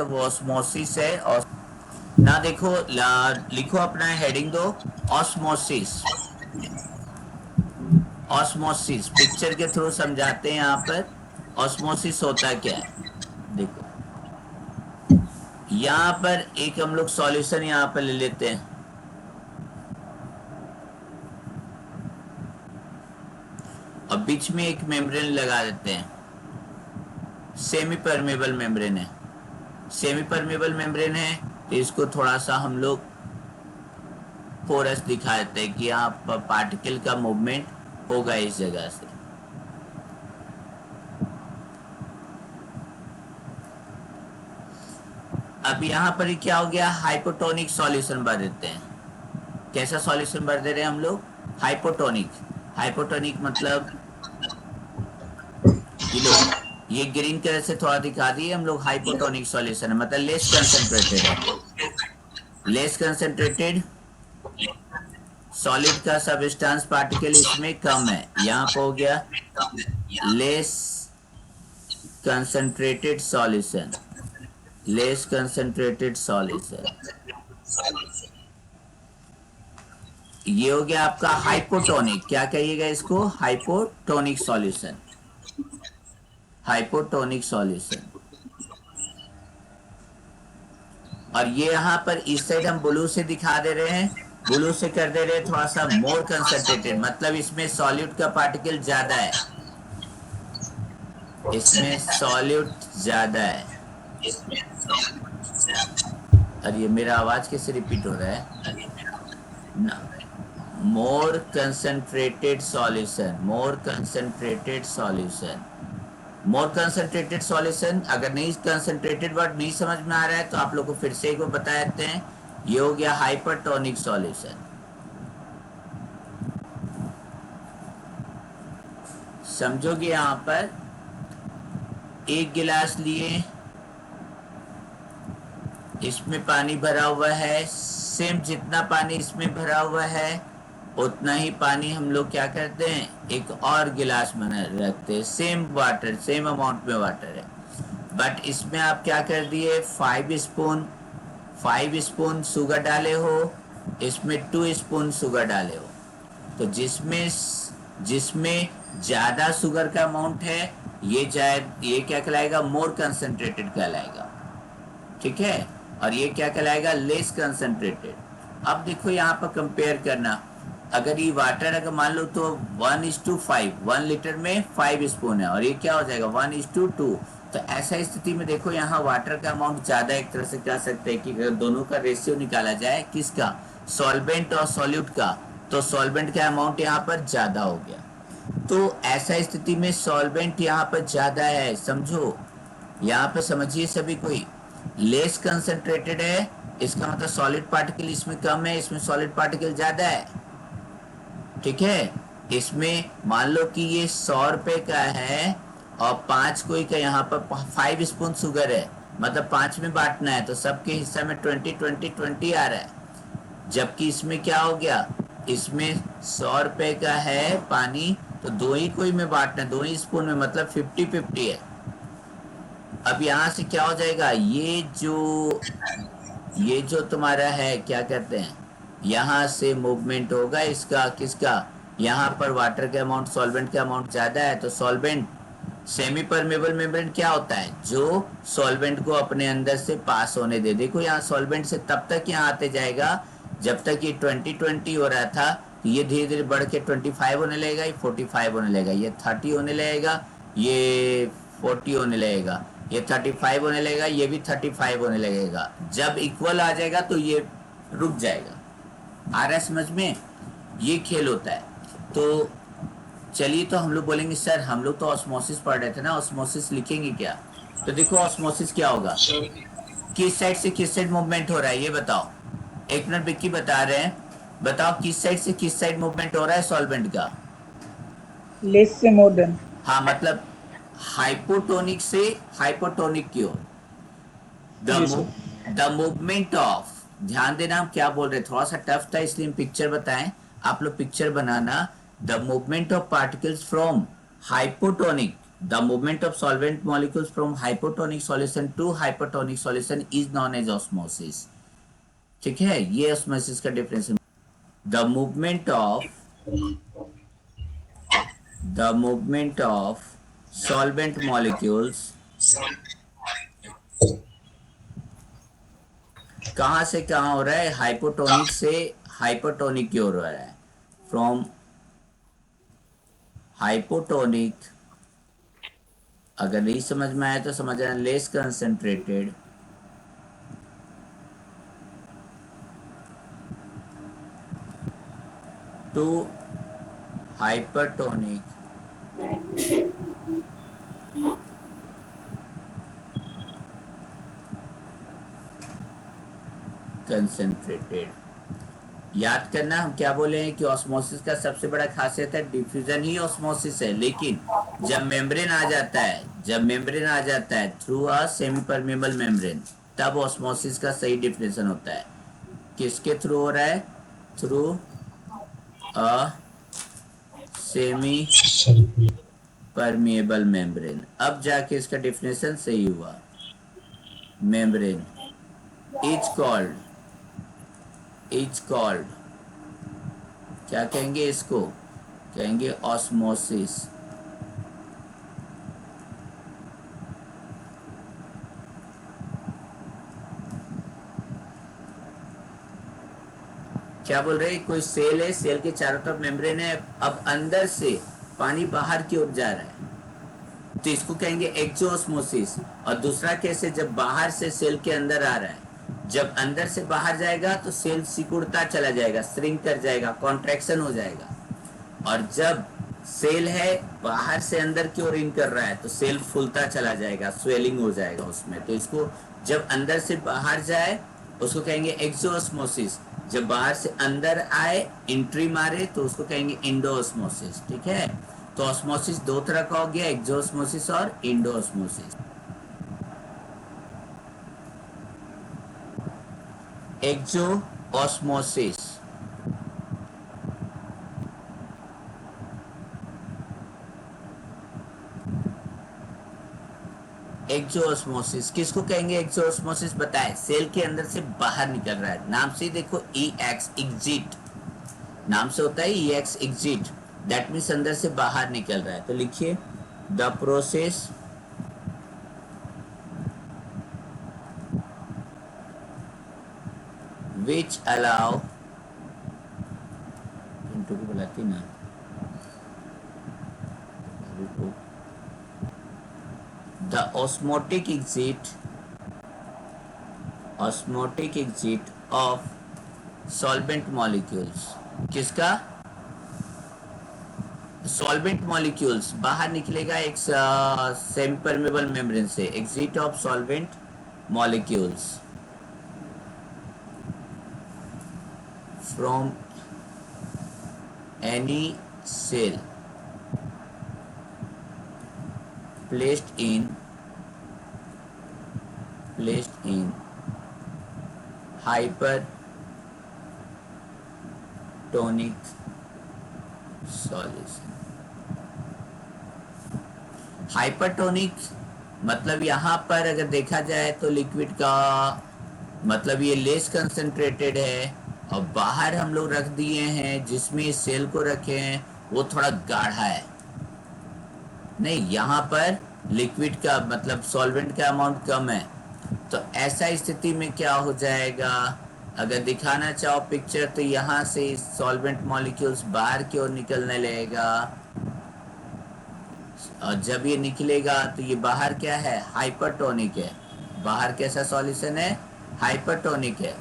वो ऑस्मोसिस है। और ना देखो लिखो अपना हेडिंग दो, ऑस्मोसिस। ऑस्मोसिस पिक्चर के थ्रू समझाते हैं यहाँ पर। ऑस्मोसिस होता क्या है देखो, यहाँ पर एक हम लोग सॉल्यूशन यहाँ पर ले लेते हैं, और बीच में एक मेम्ब्रेन लगा देते हैं। सेमी परमेबल मेम्ब्रेन है, सेमी परमेबल मेम्ब्रेन है, तो इसको थोड़ा सा हम लोग पोरस दिखा देते हैं कि यहाँ पर पार्टिकल का मूवमेंट होगा इस जगह से। अब यहाँ पर ही क्या हो गया, हाइपोटोनिक सॉल्यूशन भर देते हैं। कैसा सॉल्यूशन भर दे रहे हैं हम लोग, हाइपोटोनिक। हाइपोटोनिक मतलब ये लो, ये ग्रीन कलर से थोड़ा दिखा दिए हम लोग, हाइपोटोनिक सॉल्यूशन है मतलब लेस कंसंट्रेटेड है। लेस कंसंट्रेटेड सॉलिड का सबस्टेंस पार्टिकल इसमें कम है, यहाँ पर हो गया less concentrated solution. Less concentrated solution, ये हो गया आपका हाइपोटोनिक। क्या कहिएगा इसको, हाइपोटोनिक सॉल्यूशन। Hypotonic solution. और ये यहां पर इस साइड हम ब्लू से दिखा दे रहे हैं, ब्लू से कर दे रहे हैं थोड़ा सा मोर कंसंट्रेटेड, मतलब इसमें सॉल्यूट का पार्टिकल ज्यादा है, इसमें सॉल्यूट ज्यादा है। और ये मेरा आवाज कैसे रिपीट हो रहा है ना, मोर कंसंट्रेटेड सॉल्यूशन, मोर कंसंट्रेटेड सॉल्यूशन। मोर कंसंट्रेटेड सॉल्यूशन, अगर नहीं कंसंट्रेटेड वर्ड नहीं समझ में आ रहा है तो आप लोग को फिर से एक बार बता देते हैं, ये हो गया हाइपरटोनिक सॉल्यूशन। समझोगे, यहां पर एक गिलास लिए, इसमें पानी भरा हुआ है, सेम जितना पानी इसमें भरा हुआ है उतना ही पानी हम लोग क्या करते हैं, एक और गिलास में रखते हैं, सेम वाटर, सेम अमाउंट में वाटर है, बट इसमें आप क्या कर दिए, 5 स्पून शुगर डाले हो, इसमें 2 स्पून शुगर डाले हो। तो जिसमें जिसमें ज्यादा शुगर का अमाउंट है, ये क्या कहलाएगा, मोर कंसंट्रेटेड कहलाएगा, ठीक है। और ये क्या कहलाएगा, लेस कंसंट्रेटेड। अब देखो यहाँ पर कंपेयर करना, अगर ये वाटर अगर मान लो तो 1:5, 1 लीटर में 5 स्पून है, और ये क्या हो जाएगा 1:2। तो ऐसा स्थिति में देखो यहाँ वाटर का अमाउंट ज्यादा, एक तरह से कह सकते हैं कि अगर दोनों का रेशियो निकाला जाए, किसका, सॉल्वेंट और सॉल्यूट का, तो सॉल्वेंट का अमाउंट यहाँ पर ज्यादा हो गया। तो ऐसा स्थिति में सॉल्वेंट यहाँ पर ज्यादा है, समझो, यहाँ पे समझिए सभी कोई, लेस कंसंट्रेटेड है, इसका मतलब सॉलिड पार्टिकल इसमें कम है, इसमें सॉलिड पार्टिकल ज्यादा है, ठीक है। इसमें मान लो कि ये 100 रुपए का है और 5 कोई का, यहाँ पर 5 स्पून शुगर है, मतलब 5 में बांटना है, तो सबके हिस्सा में 20 आ रहा है। जबकि इसमें क्या हो गया, इसमें 100 रुपए का है पानी, तो दो ही कोई में बांटना है, 2 ही स्पून में, मतलब 50-50 है। अब यहां से क्या हो जाएगा, ये जो तुम्हारा है क्या कहते हैं, यहां से मूवमेंट होगा इसका, किसका, यहाँ पर वाटर का अमाउंट, सॉल्वेंट का अमाउंट ज्यादा है, तो सॉल्वेंट, सेमी परमेबल मेम्ब्रेन क्या होता है, जो सॉल्वेंट को अपने अंदर से पास होने दे। देखो यहाँ सॉल्वेंट से तब तक यहाँ आते जाएगा जब तक ये 20-20 हो रहा था, ये धीरे धीरे बढ़ के 25 होने लगेगा, ये 45 होने लगेगा, ये 30 होने लगेगा, ये 40 होने लगेगा, ये 35 होने लगेगा, ये भी 35 होने लगेगा। जब इक्वल आ जाएगा तो ये रुक जाएगा। आ रहा है समझ में, ये खेल होता है। तो चलिए, तो हम लोग बोलेंगे सर हम लोग तो ऑस्मोसिस पढ़ रहे थे ना, ऑस्मोसिस लिखेंगे क्या। तो देखो ऑस्मोसिस क्या होगा, किस साइड से किस साइड मूवमेंट हो रहा है ये बताओ। एक मिनट, विक्की बता रहे हैं, बताओ किस साइड से किस साइड मूवमेंट हो रहा है सॉल्वेंट का। लेस से मोर देन। हाँ, मतलब हाइपोटोनिक से हाइपोटोनिक की ओर। जी सर। द मूवमेंट ऑफ, ध्यान देना हम क्या बोल रहे, थोड़ा सा टफ था इसलिए हम पिक्चर बताएं, आप लोग picture banana. The movement of particles from hypotonic, The movement of solvent molecules from hypotonic solution to hypertonic solution is known as osmosis. ठीक है, ये osmosis का definition. The movement of solvent molecules कहाँ से कहाँ हो रहा है? हाइपोटोनिक से हाइपरटोनिक की ओर हो रहा है. फ्रॉम हाइपोटोनिक, अगर नहीं समझ में आया तो समझना, less concentrated to hypertonic concentrated. याद करना, हम क्या बोले हैं कि ऑस्मोसिस का सबसे बड़ा खासियत है डिफ्यूजन ही ऑस्मोसिस है. लेकिन जब मेम्ब्रेन आ जाता है through a semi permeable membrane, तब ऑस्मोसिस का सही डिफिनेशन होता है. किसके थ्रू हो रहा है? Through a semi permeable membrane. अब जाके इसका डिफिनेशन सही हुआ. मेम्ब्रेन इज कॉल्ड क्या कहेंगे इसको? कहेंगे ऑस्मोसिस. क्या बोल रहे हैं? कोई सेल है, सेल के चारों तरफ मेम्ब्रेन है, अब अंदर से पानी बाहर की ओर जा रहा है, तो इसको कहेंगे एक्सोस्मोसिस. और दूसरा केस है जब बाहर से सेल के अंदर आ रहा है. जब अंदर से बाहर जाएगा तो सेल सिकुड़ता चला जाएगा, श्रिंक कर जाएगा, कॉन्ट्रैक्शन हो जाएगा. और जब सेल है बाहर से अंदर की ओर इन कर रहा है तो सेल फूलता चला जाएगा, स्वेलिंग हो जाएगा उसमें. तो इसको जब अंदर से बाहर जाए उसको कहेंगे एक्सोस्मोसिस. जब बाहर से अंदर आए, एंट्री मारे, तो उसको कहेंगे इंडोस्मोसिस. ठीक है, तो ऑस्मोसिस दो तरह का हो गया, एक्सोस्मोसिस और इंडोस्मोसिस. एक्सोस्मोसिस एक्सोस्मोसिस किसको कहेंगे? एक्सोस्मोसिस बताए, सेल के अंदर से बाहर निकल रहा है. नाम से देखो, ई एक्स एग्जिट, नाम से होता है E X exit. That means अंदर से बाहर निकल रहा है. तो लिखिए, the process which allow, Pintu को बुलाती ना, the osmotic exit of solvent molecules. किसका? सॉल्वेंट मॉलिक्यूल्स बाहर निकलेगा एक सेमी परमेबल मेम्ब्रेन से. Exit of solvent molecules from any cell placed in hypertonic solution. Hypertonic मतलब यहाँ पर अगर देखा जाए तो लिक्विड का मतलब ये लेस कंसंट्रेटेड है, और बाहर हम लोग रख दिए हैं जिसमें सेल को रखे हैं वो थोड़ा गाढ़ा है. नहीं, यहाँ पर लिक्विड का मतलब सॉल्वेंट का अमाउंट कम है. तो ऐसा स्थिति में क्या हो जाएगा? अगर दिखाना चाहो पिक्चर, तो यहाँ से सॉल्वेंट मॉलिक्यूल्स बाहर की ओर निकलने लगेगा. और जब ये निकलेगा तो ये बाहर क्या है? हाइपरटोनिक है. बाहर कैसा सॉल्यूशन है? हाइपरटोनिक है.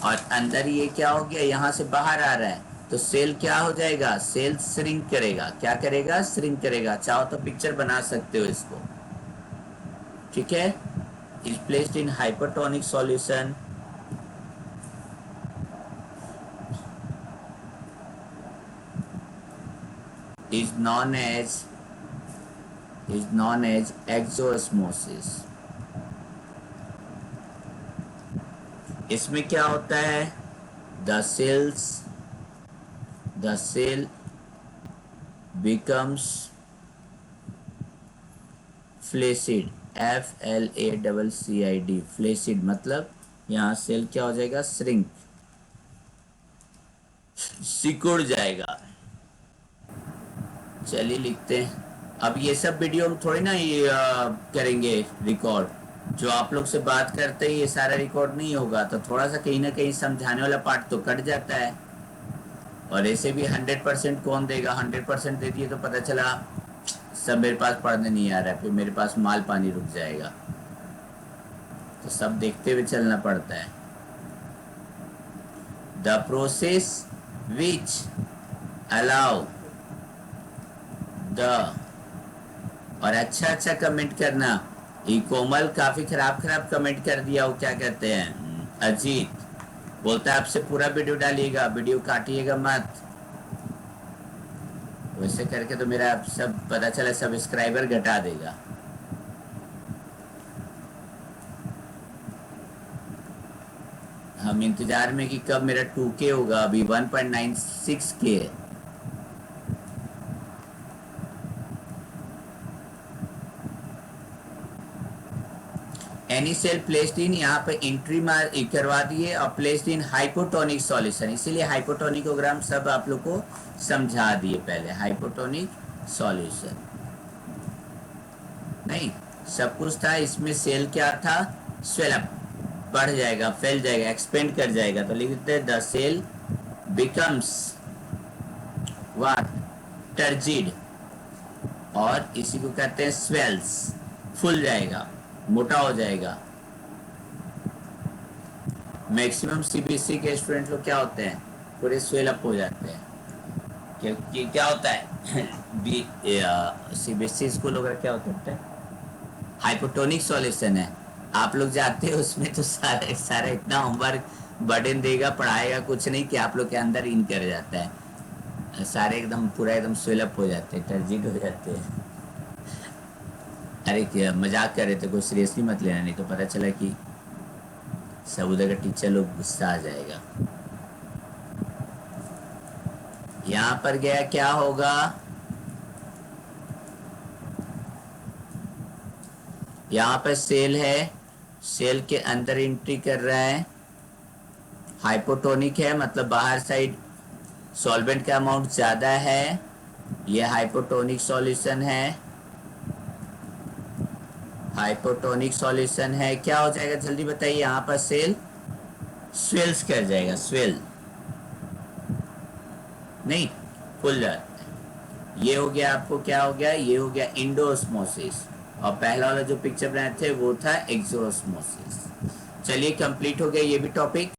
और अंदर ये क्या हो गया? यहाँ से बाहर आ रहा है, तो सेल क्या हो जाएगा? सेल श्रिंक करेगा. क्या करेगा? श्रिंक करेगा. चाहो तो पिक्चर बना सकते हो इसको. ठीक है, is placed in hypertonic solution is known as exosmosis. इसमें क्या होता है? the cell becomes flaccid, FLACCID, flaccid मतलब यहाँ सेल क्या हो जाएगा, श्रिंक, सिकुड़ जाएगा। चलिए लिखते हैं। अब ये सब वीडियो हम थोड़ी ना ये करेंगे रिकॉर्ड, जो आप लोग से बात करते हैं ये सारा रिकॉर्ड नहीं होगा, तो थोड़ा सा कहीं ना कहीं समझाने वाला पार्ट तो कट जाता है। और ऐसे भी 100% कौन देगा, 100% दे दिए तो पता चला सब मेरे पास पढ़ने नहीं आ रहा है, फिर मेरे पास माल पानी रुक जाएगा। तो सब देखते हुए चलना पड़ता है। The process which allow the, और अच्छा अच्छा कमेंट करना। ये कोमल काफी खराब खराब कमेंट कर दिया, वो क्या कहते हैं, अजीत बोलता है आपसे पूरा वीडियो डालिएगा, वीडियो काटिएगा मत। वैसे करके तो मेरा सब पता चला सब्सक्राइबर घटा देगा। हम इंतजार में कि कब मेरा 2K होगा, अभी 1.96K है। एनी सेल प्लेस्ड इन, यहाँ पे एंट्री मार करवा दिए और प्लेस्ड इन हाइपोटोनिक सॉल्यूशन, इसीलिए हाइपोटोनिकोग्राम सब आप लोग को समझा दिए पहले। हाइपोटोनिक सॉल्यूशन नहीं, सब कुछ था इसमें। सेल क्या था, स्वेलअप, बढ़ जाएगा, फैल जाएगा, एक्सपेंड कर जाएगा, तो लिखते हैं the cell becomes what, turgid, और इसी को कहते हैं स्वेल्स, फूल जाएगा, मोटा हो जाएगा। मैक्सिमम सीबीएसई के स्टूडेंट लोग क्या होते हैं, पूरे स्वेल अप हो जाते हैं। क्योंकि क्या होता है सीबीएसई स्कूल वगैरह क्या होता है, हाइपोटोनिक सॉल्यूशन है। आप लोग जाते हो उसमें तो सारा सारा इतना होमवर्क बर्डन देगा, पढ़ाएगा कुछ नहीं कि आप लोग के अंदर इन कर जाता है, सारे एकदम पूरा एकदम स्वेल अप हो जाते हैं, टर्जिड हो जाते हैं। अरे क्या मजाक कर रहे थे, कोई सीरियसली मत लेना, नहीं तो पता चला कि सब उधर का टीचर लोग गुस्सा आ जाएगा। यहां पर गया क्या होगा, यहां पर सेल है, सेल के अंदर एंट्री कर रहा है, हाइपोटोनिक है मतलब बाहर साइड सॉल्वेंट का अमाउंट ज्यादा है, ये हाइपोटोनिक सॉल्यूशन है, हाइपोटोनिक सॉल्यूशन है। क्या हो जाएगा जल्दी बताइए, यहाँ पर सेल स्वेल्स कर जाएगा, स्वेल नहीं, फुल जाता है। ये हो गया, आपको क्या हो गया, ये हो गया इंडोस्मोसिस, और पहला वाला जो पिक्चर बनाए थे वो था एक्सोस्मोसिस। चलिए कंप्लीट हो गया ये भी टॉपिक।